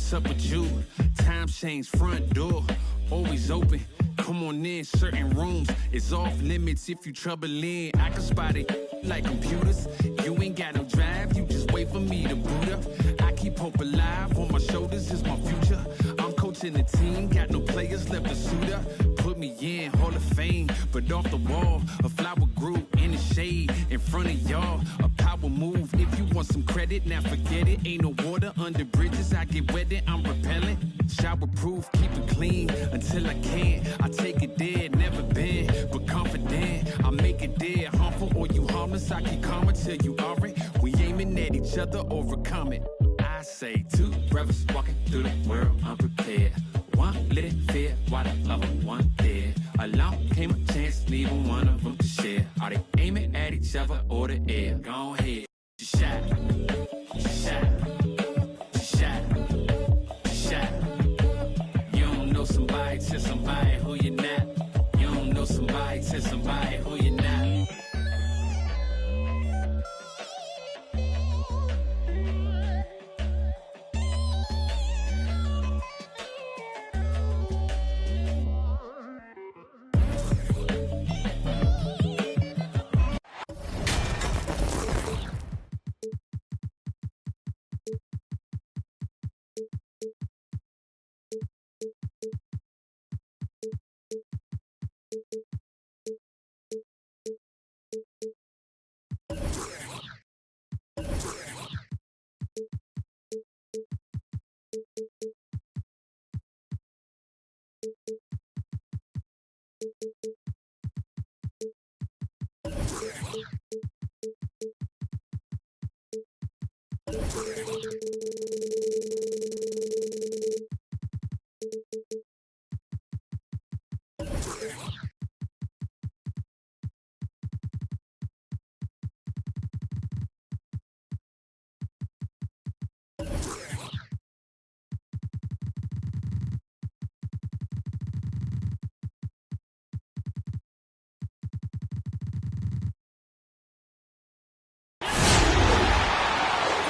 What's up with you? Time change, front door always open. Come on in, certain rooms is off limits if you troubling. I can spot it like computers. You ain't got no drive, you just wait for me to boot up. I keep hope alive, on my shoulders is my future. I'm coaching the team, got no players left to suit up. Put me in, Hall of Fame, but off the wall, a flower grew in the shade in front of y'all. A power move, if you want some credit, now forget it. Ain't no water under bridges, I get wetted, I'm repellent. Shower proof, keep it clean until I can't. I take it there, never been, but confident. I make it there, harmful or you harmless. I keep calm until you aren't. We aiming at each other, overcome it. I say two brothers walking through the world unprepared. One little fear, while the other one dead. Along came a chance, neither one of them to share. Are they aiming at each other or the air? Go ahead, shot, shot, shot, shot. You don't know somebody till somebody who you're not. You don't know somebody till somebody who you're not.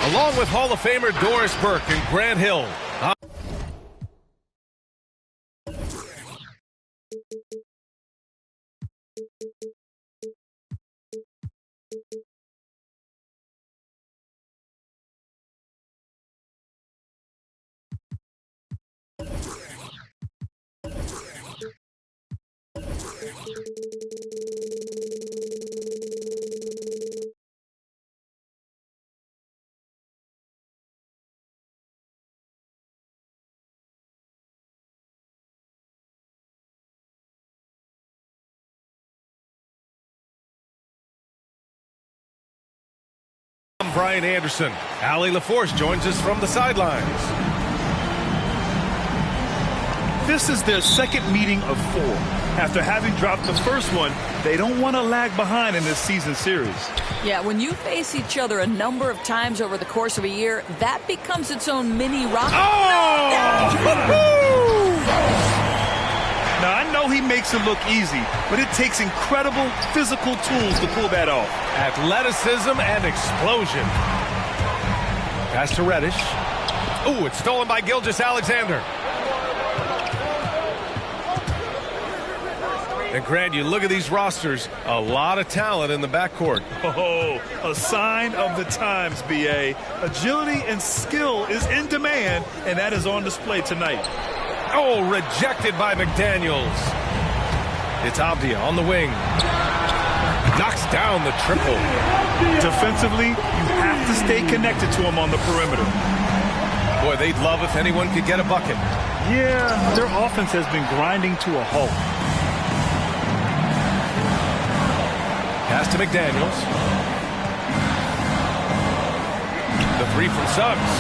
Along with Hall of Famer Doris Burke and Grant Hill. I'm Brian Anderson. Allie LaForce joins us from the sidelines. This is their second meeting of 4. After having dropped the first one, they don't want to lag behind in this season series. Yeah, when you face each other a number of times over the course of a year, that becomes its own mini rock. Oh! Now, I know he makes it look easy, but it takes incredible physical tools to pull that off. Athleticism and explosion. Pass to Reddish. Ooh, it's stolen by Gilgeous-Alexander. And Grant, you look at these rosters, a lot of talent in the backcourt. Oh, a sign of the times, B.A. Agility and skill is in demand, and that is on display tonight. Oh, rejected by McDaniels. It's Avdia on the wing. Knocks down the triple. Defensively, you have to stay connected to him on the perimeter. Boy, they'd love if anyone could get a bucket. Yeah, their offense has been grinding to a halt. Pass to McDaniels. The three from Suggs.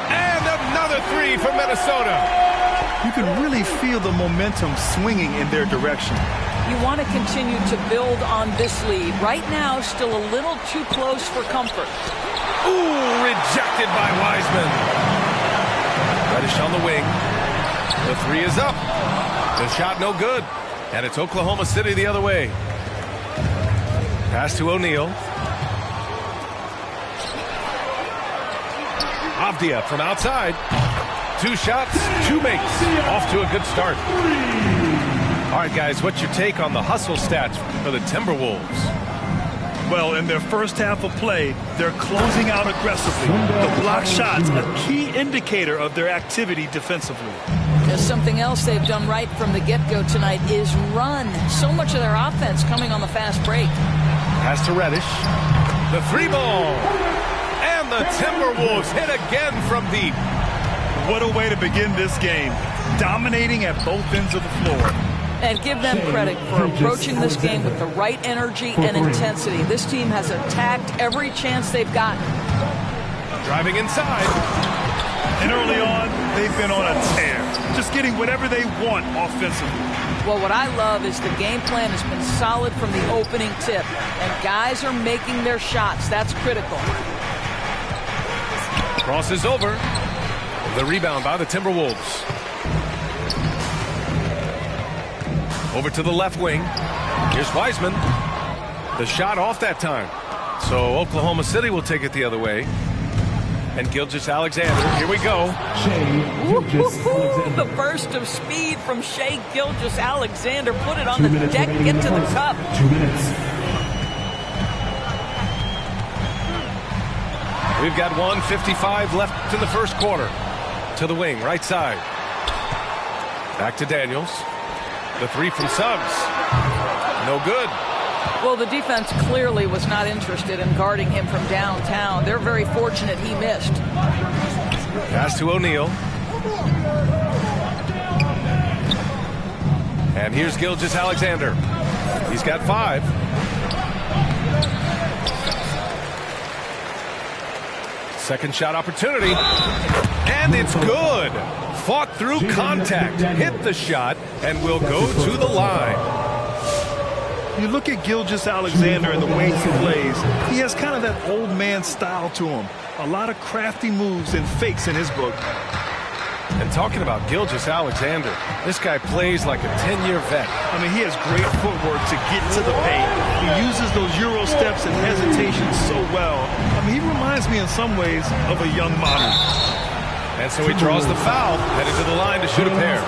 And another three from Minnesota. You can really feel the momentum swinging in their direction. You want to continue to build on this lead. Right now, still a little too close for comfort. Ooh, rejected by Wiseman. Reddish on the wing. The three is up. The shot no good. And it's Oklahoma City the other way. Pass to O'Neal. Avdia from outside. 2 shots, 2 makes. Off to a good start. All right, guys, what's your take on the hustle stats for the Timberwolves? Well, in their first half of play, they're closing out aggressively. The block shots, a key indicator of their activity defensively. There's something else they've done right from the get-go tonight is run. So much of their offense coming on the fast break. Pass to Reddish. The 3-ball. And the Timberwolves hit again from deep. What a way to begin this game. Dominating at both ends of the floor. And give them credit for approaching this game with the right energy and intensity. This team has attacked every chance they've gotten. Driving inside. And early on, they've been on a tear. Just getting whatever they want offensively. Well, what I love is the game plan has been solid from the opening tip. And guys are making their shots. That's critical. Crosses over. The rebound by the Timberwolves. Over to the left wing. Here's Wiseman. The shot off that time. So Oklahoma City will take it the other way. And Gilgeous-Alexander. Here we go. The burst of speed from Shai Gilgeous-Alexander. Put it on the deck. Get to the cup. 2 minutes. We've got 1:55 left in the first quarter. To the wing, right side. Back to Daniels. The 3 from Suggs. No good. Well, the defense clearly was not interested in guarding him from downtown. They're very fortunate he missed. Pass to O'Neal. And here's Gilgeous-Alexander. He's got 5. Second shot opportunity. And it's good. Fought through contact. Hit the shot and will go to the line. You look at Gilgeous-Alexander and the way he plays, he has kind of that old man style to him. A lot of crafty moves and fakes in his book. And talking about Gilgeous-Alexander, this guy plays like a 10-year vet. I mean, he has great footwork to get to the paint. He uses those Euro steps and hesitations so well. I mean, he reminds me in some ways of a young Manu. And so he draws the foul, headed to the line to shoot a pair.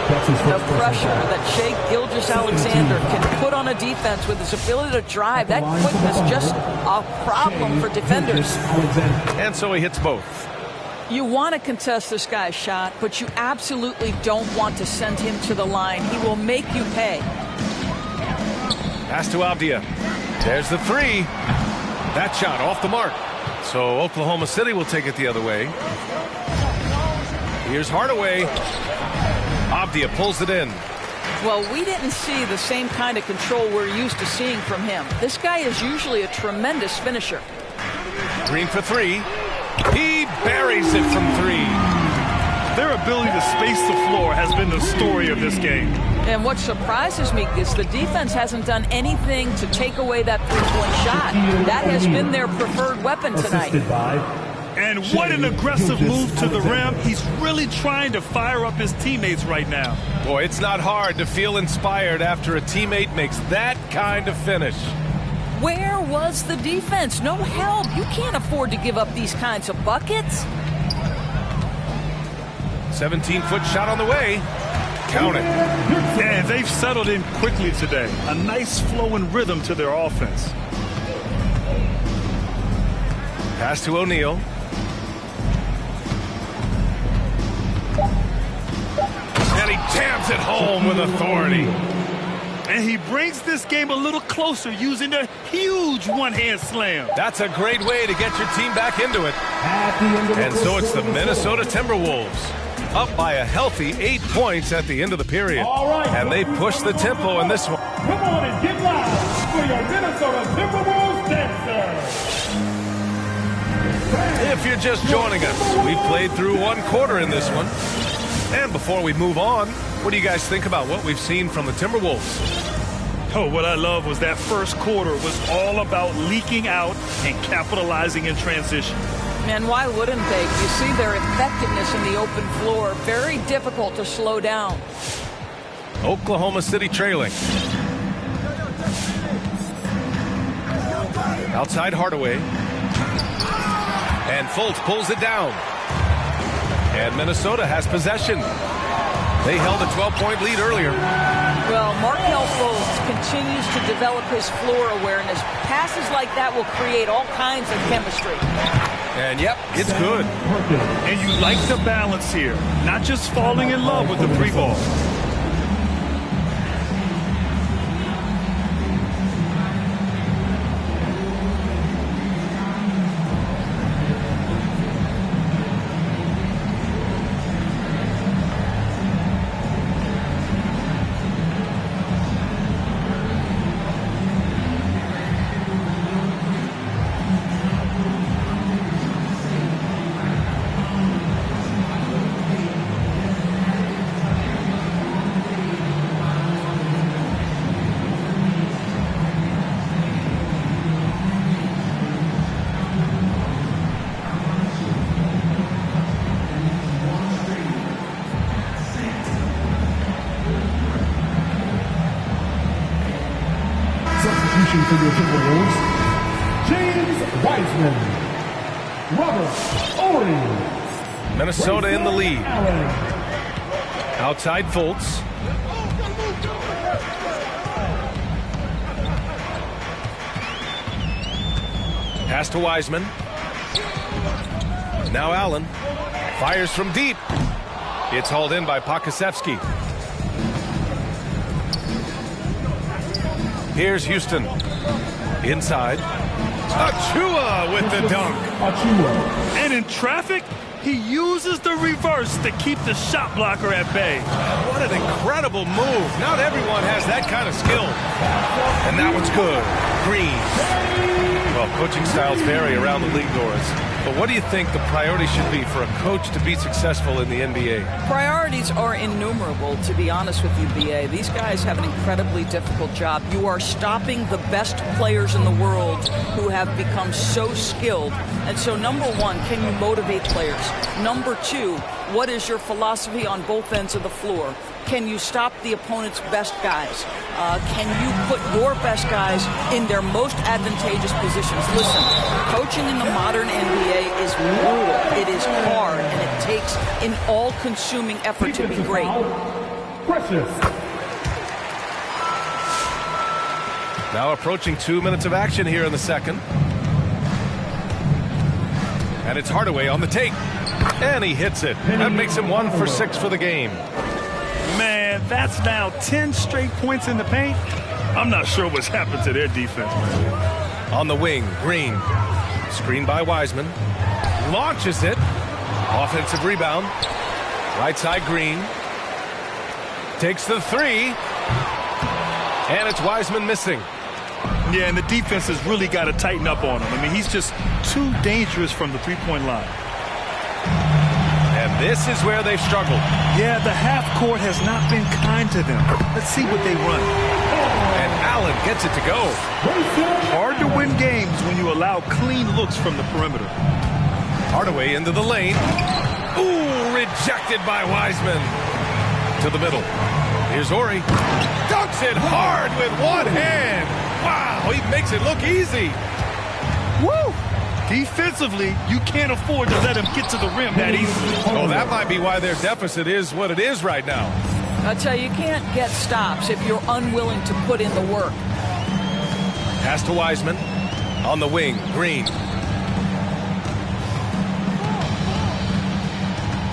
The pressure that Shai Gilgeous-Alexander can put on a defense with his ability to drive, that quickness, just a problem for defenders. And so he hits both. You want to contest this guy's shot, but you absolutely don't want to send him to the line. He will make you pay. Pass to Avdia. There's the 3. That shot off the mark. So Oklahoma City will take it the other way. Here's Hardaway. Avdia pulls it in. Well, we didn't see the same kind of control we're used to seeing from him. This guy is usually a tremendous finisher. Green for 3. He buries it from 3. Their ability to space the floor has been the story of this game. And what surprises me is the defense hasn't done anything to take away that three-point shot. That has been their preferred weapon tonight. And what an aggressive move to the rim. He's really trying to fire up his teammates right now. Boy, it's not hard to feel inspired after a teammate makes that kind of finish. Where was the defense? No help. You can't afford to give up these kinds of buckets. 17-foot shot on the way. Count it. And they've settled in quickly today. A nice flowing rhythm to their offense. Pass to O'Neal. And he jams it home with authority. And he brings this game a little closer using a huge one-hand slam. That's a great way to get your team back into it. And so it's the Minnesota Timberwolves, up by a healthy 8 points at the end of the period. And they push the tempo in this one. Come on and get loud for your Minnesota Timberwolves dancers. If you're just joining us, we've played through one quarter in this one. And before we move on, what do you guys think about what we've seen from the Timberwolves? Oh, what I love was that first quarter was all about leaking out and capitalizing in transition. And why wouldn't they? You see their effectiveness in the open floor. Very difficult to slow down. Oklahoma City trailing. Outside Hardaway. And Fultz pulls it down. And Minnesota has possession. They held a 12-point lead earlier. Well, Markelle Fultz continues to develop his floor awareness. Passes like that will create all kinds of chemistry. And yep, it's good. And you like the balance here. Not just falling in love with the three ball. Substitution for your Timberwolves, James Wiseman, Robert Horry. Minnesota in the lead. Outside Fultz. Pass to Wiseman. Now Allen fires from deep. It's hauled in by Pokusevski. Here's Houston. Inside. Achua with the dunk. And in traffic, he uses the reverse to keep the shot blocker at bay. What an incredible move. Not everyone has that kind of skill. And that one's good. Green. Well, coaching styles vary around the league, Doris. But what do you think the priority should be for a coach to be successful in the NBA? Priorities are innumerable, to be honest with you, B.A. These guys have an incredibly difficult job. You are stopping the best players in the world who have become so skilled. And so, number one, can you motivate players? Number two, what is your philosophy on both ends of the floor? Can you stop the opponent's best guys? Can you put your best guys in their most advantageous positions? Listen, coaching in the modern NBA is brutal. It is hard, and it takes an all-consuming effort to be great. Precious. Now approaching 2 minutes of action here in the second. And it's Hardaway on the take. And he hits it. That makes him 1 for 6 for the game. Man, that's now 10 straight points in the paint. I'm not sure what's happened to their defense. On the wing, Green. Screen by Wiseman. Launches it. Offensive rebound. Right side, Green. Takes the three. And it's Wiseman missing. Yeah, and the defense has really got to tighten up on him. I mean, he's just too dangerous from the three-point line. And this is where they've struggled. Yeah, the half court has not been kind to them. Let's see what they run. And Allen gets it to go. Hard to win games when you allow clean looks from the perimeter. Hardaway into the lane. Ooh, rejected by Wiseman. To the middle. Here's Horry. Dunks it hard with one hand. Wow, he makes it look easy. Woo! Defensively, you can't afford to let him get to the rim that easily. Oh, that might be why their deficit is what it is right now. I tell you, you can't get stops if you're unwilling to put in the work. Pass to Wiseman. On the wing, Green.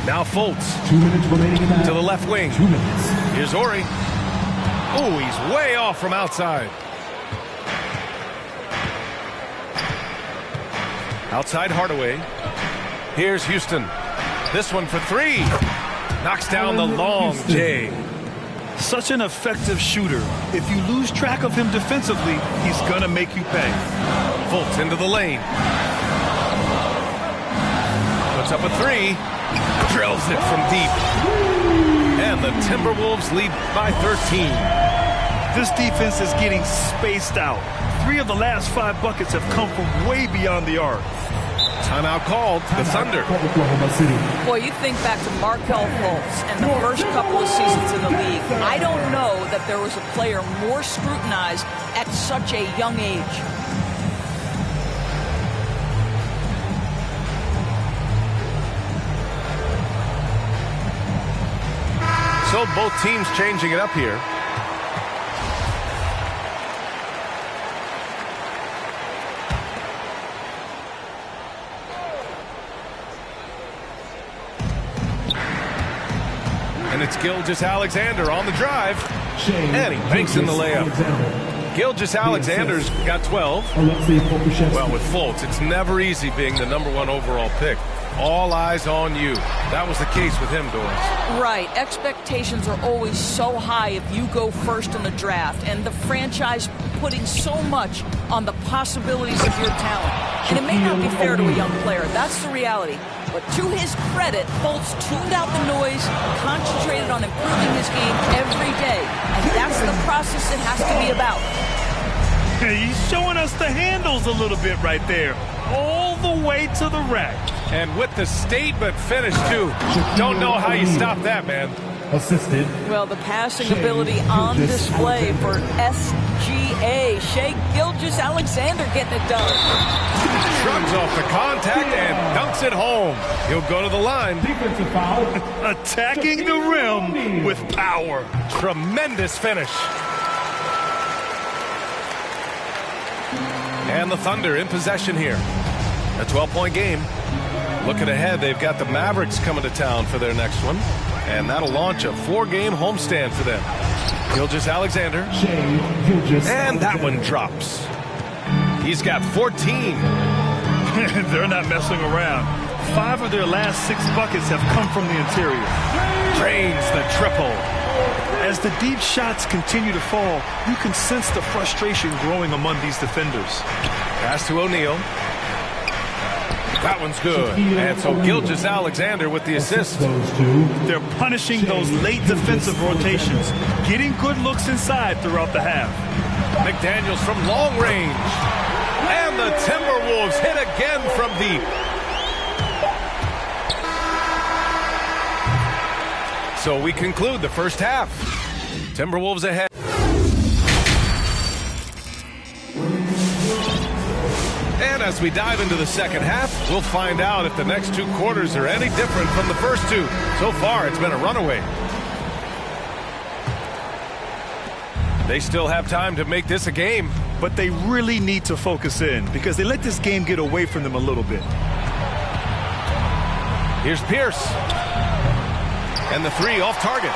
Now Fultz. 2 minutes remaining in that. To the left wing. 2 minutes. Here's Horry. Oh, he's way off from outside. Outside Hardaway. Here's Houston. This one for three. Knocks down the long J. Such an effective shooter. If you lose track of him defensively, he's going to make you pay. Fultz into the lane. Puts up a three. Drills it from deep. And the Timberwolves lead by 13. This defense is getting spaced out. 3 of the last 5 buckets have come from way beyond the arc. Timeout called. The Thunder. Oklahoma City. Boy, you think back to Markelle Fultz and the first couple of seasons in the league. I don't know that there was a player more scrutinized at such a young age. So both teams changing it up here. And it's Gilgeous-Alexander on the drive. And he banks in the layup. Gilgeous-Alexander's got 12. Well, with Fultz, it's never easy being the #1 overall pick. All eyes on you. That was the case with him, Doris. Right. Expectations are always so high if you go first in the draft, and the franchise putting so much on the possibilities of your talent. And it may not be fair to a young player. That's the reality. But to his credit, Fultz tuned out the noise, concentrated on improving his game every day. And that's the process it has to be about. He's showing us the handles a little bit right there. All the way to the rack. And with the statement finish, too. Don't know how you stop that, man. Assisted. Well, the passing ability on display for SGA. Shai Gilgeous-Alexander getting it done. Shrugs off the contact and dunks it home. He'll go to the line. Defensive foul. Attacking the rim with power. Tremendous finish. And the Thunder in possession here. A 12-point game. Looking ahead, they've got the Mavericks coming to town for their next one. And that'll launch a 4-game homestand for them. Gilgeous-Alexander. And that one drops. He's got 14. They're not messing around. 5 of their last 6 buckets have come from the interior. Drains the triple. As the deep shots continue to fall, you can sense the frustration growing among these defenders. Pass to O'Neal. That one's good. And so Gilgeous-Alexander with the assist. They're punishing those late defensive rotations, getting good looks inside throughout the half. McDaniels from long range. And the Timberwolves hit again from deep. So we conclude the first half. Timberwolves ahead. And as we dive into the second half, we'll find out if the next 2 quarters are any different from the first 2. So far, it's been a runaway. They still have time to make this a game. But they really need to focus in because they let this game get away from them a little bit. Here's Pierce. And the 3 off target.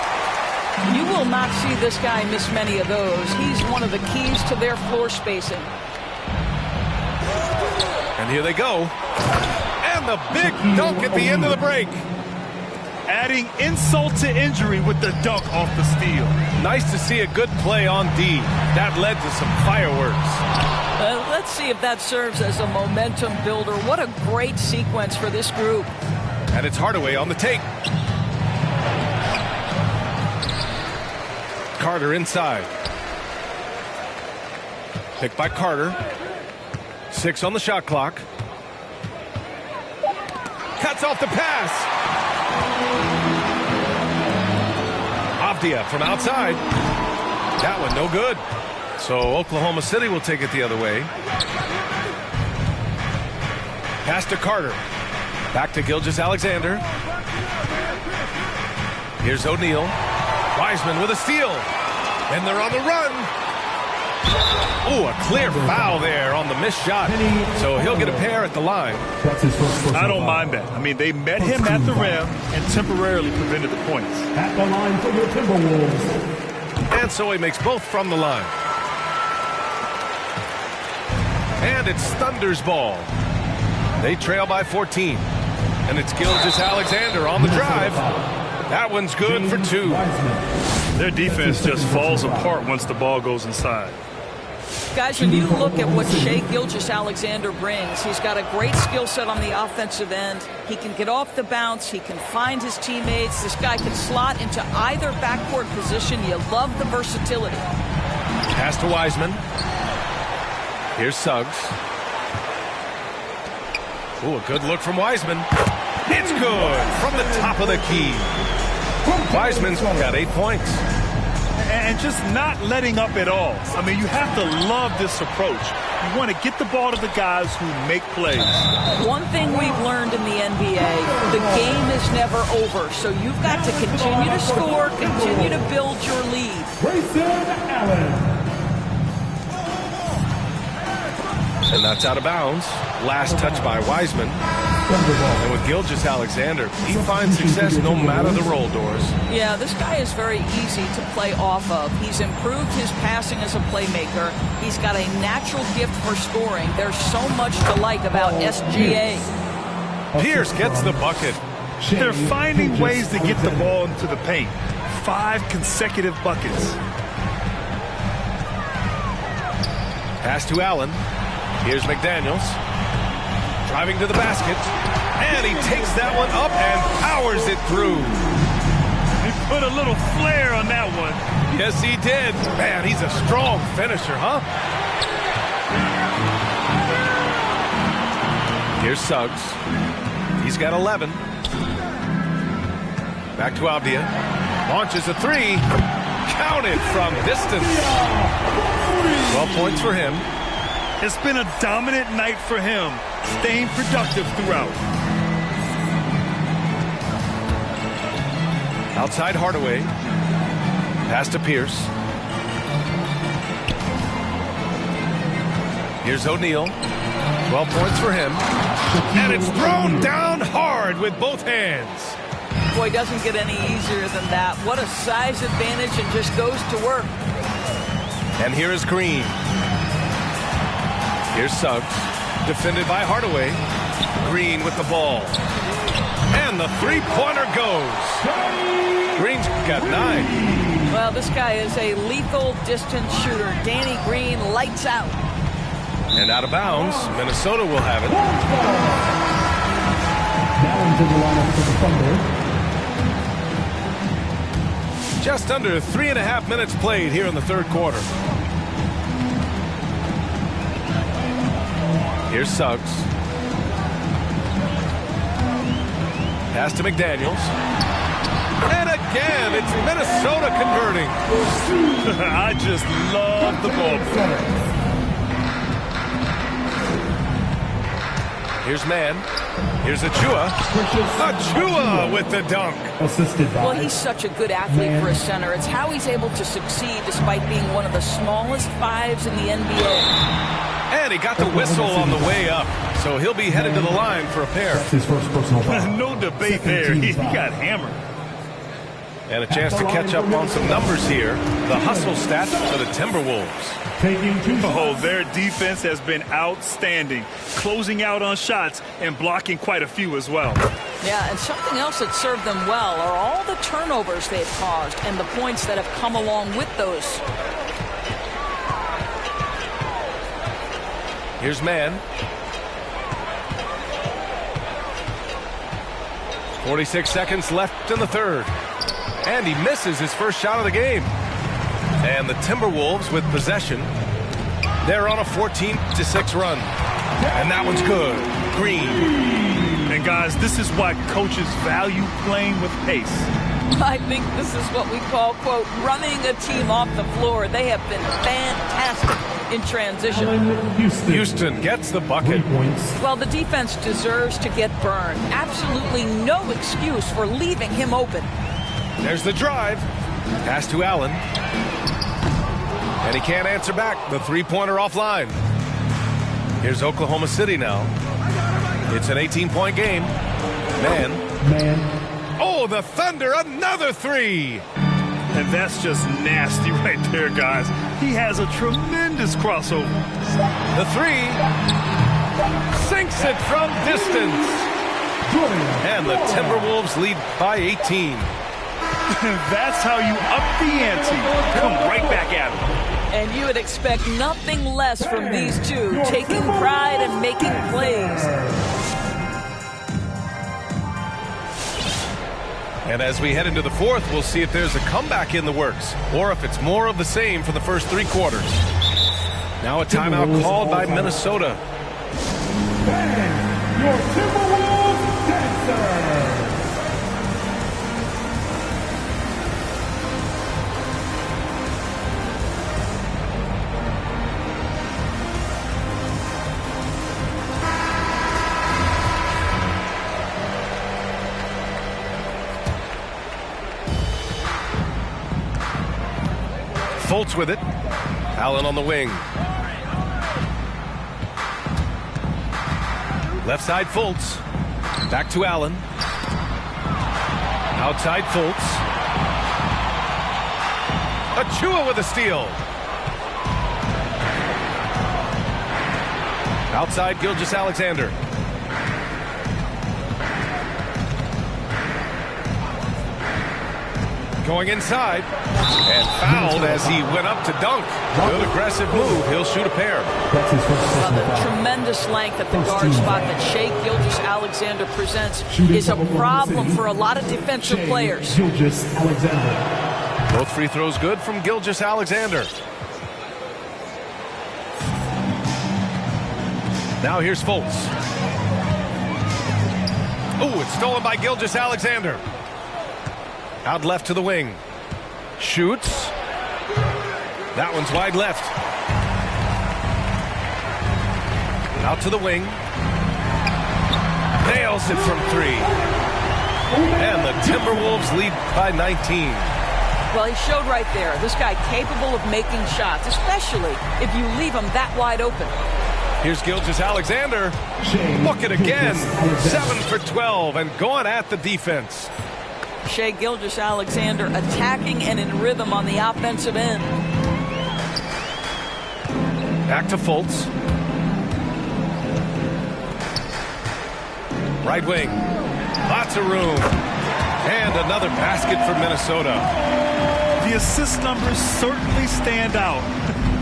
You will not see this guy miss many of those. He's one of the keys to their floor spacing. And here they go. And the big dunk at the end of the break. Adding insult to injury with the dunk off the steal. Nice to see a good play on D. That led to some fireworks. Let's see if that serves as a momentum builder. What a great sequence for this group. And it's Hardaway on the take. Carter inside. Picked by Carter. 6 on the shot clock. Cuts off the pass. Avdia from outside. That one no good. So Oklahoma City will take it the other way. Pass to Carter. Back to Gilgeous-Alexander. Here's O'Neal. Wiseman with a steal. And they're on the run. Oh, a clear foul there on the missed shot. So he'll get a pair at the line. I don't mind that. I mean, they met him at the rim and temporarily prevented the points. At the line for the Timberwolves. And so he makes both from the line. And it's Thunder's ball. They trail by 14. And it's Gilgeous-Alexander on the drive. That one's good for 2. Their defense just falls apart once the ball goes inside. Guys, when you look at what Shai Gilgeous-Alexander brings, he's got a great skill set on the offensive end. He can get off the bounce. He can find his teammates. This guy can slot into either backcourt position. You love the versatility. Pass to Wiseman. Here's Suggs. Oh, a good look from Wiseman. It's good from the top of the key. Wiseman's got 8 points. and just not letting up at all. I mean, you have to love this approach. You want to get the ball to the guys who make plays. One thing we've learned in the NBA, the game is never over. So you've got to continue to score, continue to build your lead. Grayson Allen. And that's out of bounds. Last touch by Wiseman. And with Gilgeous-Alexander, he finds success no matter the role, Doris. Yeah, this guy is very easy to play off of. He's improved his passing as a playmaker. He's got a natural gift for scoring. There's so much to like about SGA. Pierce gets the bucket. They're finding ways to get the ball into the paint. 5 consecutive buckets. Pass to Allen. Here's McDaniels. Driving to the basket. And he takes that one up and powers it through. He put a little flair on that one. Yes, he did. Man, he's a strong finisher, huh? Here's Suggs. He's got 11. Back to Avdia. Launches a 3. Counted from distance. 12 points for him. It's been a dominant night for him, staying productive throughout. Outside Hardaway. Pass to Pierce. Here's O'Neal. 12 points for him. And it's thrown down hard with both hands. Boy, it doesn't get any easier than that. What a size advantage, and just goes to work. And here is Green. Here's Suggs, defended by Hardaway. Green with the ball. And the three-pointer goes. Green's got 9. Well, this guy is a lethal distance shooter. Danny Green lights out. And out of bounds, Minnesota will have it. Now into the lineup for the Thunder. Just under 3.5 minutes played here in the third quarter. Here's Suggs. Pass to McDaniels. And again, it's Minnesota converting. I just love the ball. Here's Mann. Here's Achua. Achua with the dunk. Assisted by. Well, he's such a good athlete for a center. It's how he's able to succeed despite being one of the smallest 5s in the NBA. And he got the whistle on the way up, so he'll be headed to the line for a pair. That's his first personal foul. No debate there. He got hammered. And a chance to catch up on some numbers here. The hustle stats for the Timberwolves. Taking 2 shots. Oh, their defense has been outstanding, closing out on shots and blocking quite a few as well. Yeah, and something else that served them well are all the turnovers they've caused and the points that have come along with those. Here's Mann. 46 seconds left in the third. And he misses his first shot of the game. And the Timberwolves with possession. They're on a 14-6 run. And that one's good. Green. And guys, this is why coaches value playing with pace. I think this is what we call, quote, running a team off the floor. They have been fantastic in transition. Houston gets the bucket. 3 points. Well, the defense deserves to get burned. Absolutely no excuse for leaving him open. There's the drive. Pass to Allen. And he can't answer back. The three-pointer offline. Here's Oklahoma City now. It's an 18-point game. Man. Oh, the Thunder, another 3. And that's just nasty right there, guys. He has a tremendous crossover. The 3 sinks it from distance. And the Timberwolves lead by 18. That's how you up the ante. Come right back at him. And you would expect nothing less from these two, taking pride and making plays. And as we head into the fourth, we'll see if there's a comeback in the works or if it's more of the same for the first 3 quarters. Now a timeout called by Minnesota. Your Timberwolves dancer. Fultz with it. Allen on the wing. Left side Fultz. Back to Allen. Outside Fultz. Achua with a steal. Outside Gilgeous-Alexander. Going inside. And fouled as he went up to dunk. Good aggressive move. He'll shoot a pair. The tremendous length at the guard spot that Shai Gilgeous-Alexander presents is a problem for a lot of defensive players. Gilgeous-Alexander. Both free throws good from Gilgeous-Alexander. Now here's Fultz. Oh, it's stolen by Gilgeous-Alexander. Out left to the wing. Shoots. That one's wide left. Out to the wing. Nails it from three. And the Timberwolves lead by 19. Well, he showed right there. This guy capable of making shots, especially if you leave him that wide open. Here's Gilgeous-Alexander. Look it again. 7 for 12 and going at the defense. Shai Gilgeous-Alexander attacking and in rhythm on the offensive end. Back to Fultz. Right wing. Lots of room. And another basket for Minnesota. The assist numbers certainly stand out.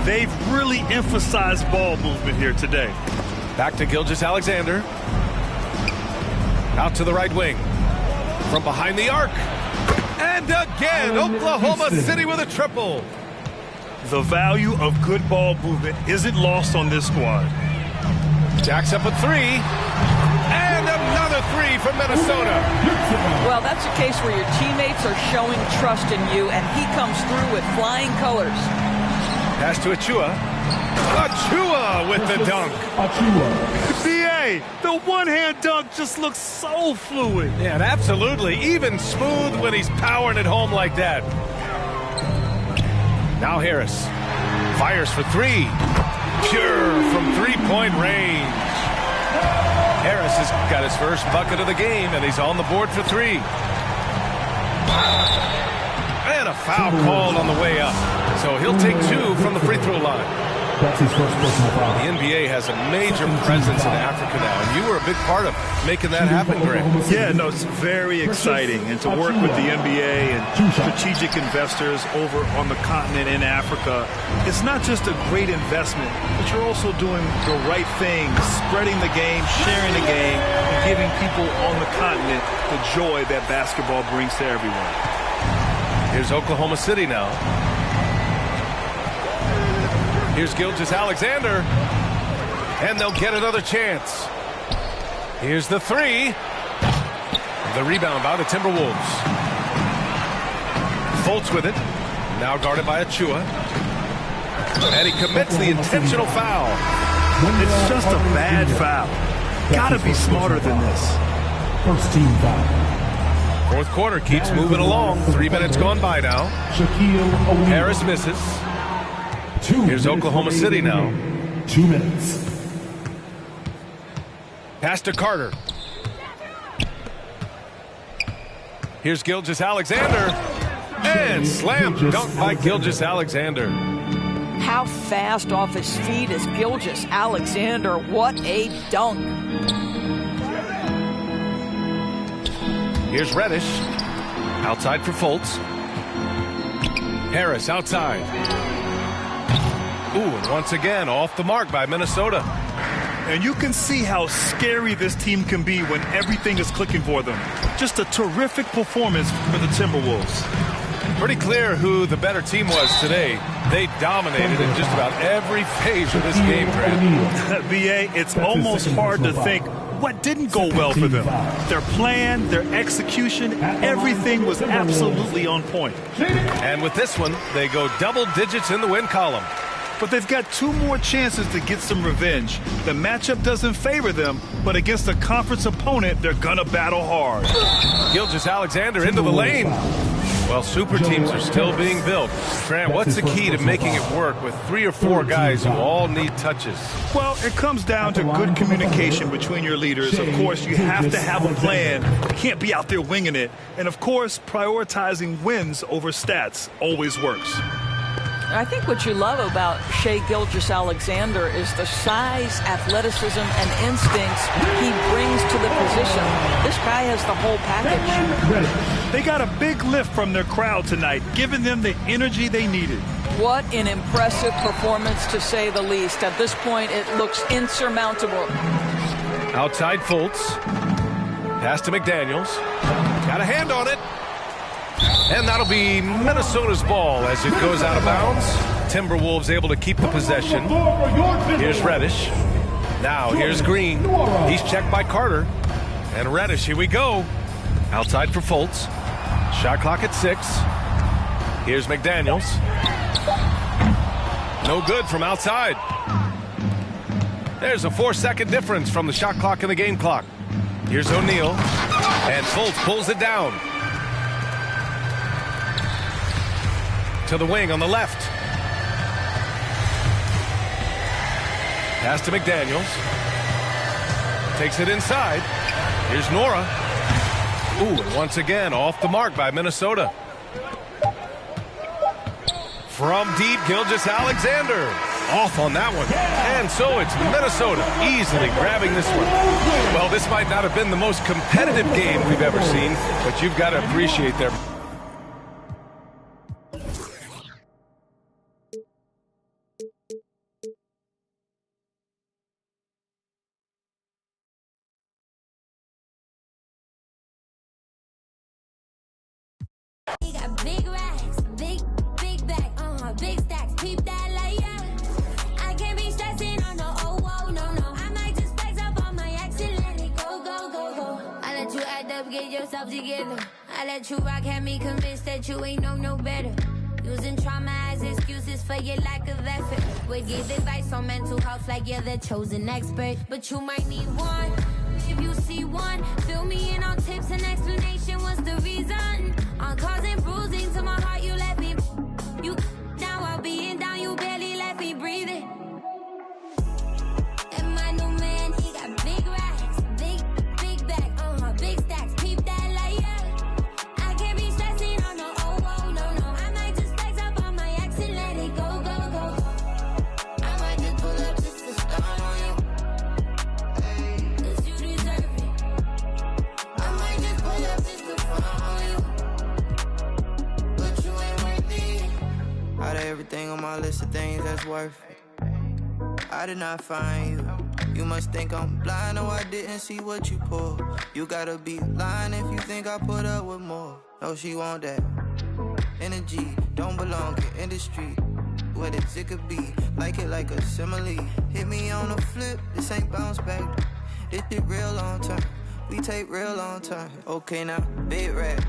They've really emphasized ball movement here today. Back to Gilgeous-Alexander. Out to the right wing. From behind the arc. And again, Oklahoma City with a triple. The value of good ball movement isn't lost on this squad. Jacks up a three. And another three from Minnesota. Well, that's a case where your teammates are showing trust in you, and he comes through with flying colors. Pass to Achua. Achua with the dunk. BA, the one-hand dunk just looks so fluid. Yeah, absolutely. Even smooth when he's powering it home like that. Now Harris. Fires for three. Pure from three-point range. Harris has got his first bucket of the game, and he's on the board for three. And a foul called on the way up. So he'll take two from the free throw line. That's his first personal foul. The NBA has a major presence in Africa now, and you were a big part of making that happen, Grant. Yeah, no, it's very exciting. And to work with the NBA and strategic investors over on the continent in Africa, it's not just a great investment, but you're also doing the right thing, spreading the game, sharing the game, and giving people on the continent the joy that basketball brings to everyone. Here's Oklahoma City now. Here's Gilgeous-Alexander. And they'll get another chance. Here's the three. The rebound by the Timberwolves. Fultz with it. Now guarded by Achua. And he commits the intentional foul. It's just a bad foul. Gotta be smarter than this. First team foul. Fourth quarter keeps moving along. 3 minutes gone by now. Shaquille O'Neal. Harris misses. Here's Oklahoma City now. 2 minutes. Pass to Carter. Here's Gilgeous-Alexander. And slam dunk by Gilgeous-Alexander. How fast off his feet is Gilgeous-Alexander. What a dunk. Here's Reddish. Outside for Fultz. Harris outside. Ooh, and once again, off the mark by Minnesota. And you can see how scary this team can be when everything is clicking for them. Just a terrific performance for the Timberwolves. Pretty clear who the better team was today. They dominated in just about every phase of this game, Grant. BA, it's almost hard to think what didn't go well for them. Their plan, their execution, everything was absolutely on point. And with this one, they go double digits in the win column. But they've got 2 more chances to get some revenge. The matchup doesn't favor them, but against a conference opponent, they're gonna battle hard. Gilgeous-Alexander into the lane. Well, super teams are still being built. Grant, what's the key to making it work with 3 or 4 guys who all need touches? Well, it comes down to good communication between your leaders. Of course, you have to have a plan. You can't be out there winging it. And, of course, prioritizing wins over stats always works. I think what you love about Shai Gilgeous-Alexander is the size, athleticism, and instincts he brings to the position. This guy has the whole package. They got a big lift from their crowd tonight, giving them the energy they needed. What an impressive performance, to say the least. At this point, it looks insurmountable. Outside Fultz. Pass to McDaniels. Got a hand on it. And that'll be Minnesota's ball as it goes out of bounds. Timberwolves able to keep the possession. Here's Reddish. Now here's Green. He's checked by Carter. And Reddish, here we go. Outside for Fultz. Shot clock at 6. Here's McDaniels. No good from outside. There's a 4-second difference from the shot clock and the game clock. Here's O'Neal. And Fultz pulls it down. To the wing on the left. Pass to McDaniels. Takes it inside. Here's Nora. Ooh, and once again off the mark by Minnesota. From deep, Gilgeous-Alexander. Off on that one. And so it's Minnesota easily grabbing this one. Well, this might not have been the most competitive game we've ever seen, but you've got to appreciate their... He got big racks, big back, big stacks, peep that layer. I can't be stressing on no, no. I might just flex up on my ex and let it go. I let you act up, get yourself together. I let you rock, had me convinced that you ain't no better. Using trauma as excuses for your lack of effort. Would give advice on mental health like you're the chosen expert. But you might need one, if you see one. Fill me in on tips and explanation, what's the reason? On causing bruising to my heart, you let me. You down while being down, you barely let me breathe it. And my new man, he got big racks, big back, big stacks, peep that layer. I can't be stressing on no, no. I might just flex up on my ex and let it go. I might just pull up just to start on you. 'Cause you deserve it. I might just pull up just to front on you. Out of everything on my list of things that's worth it, I did not find you. You must think I'm blind, no, I didn't see what you pulled. You gotta be lying if you think I put up with more. No, she want that energy, don't belong in industry. What it could be, like it like a simile. Hit me on the flip, this ain't bounce back. This shit real long term, we take real long time. Okay now, big rap,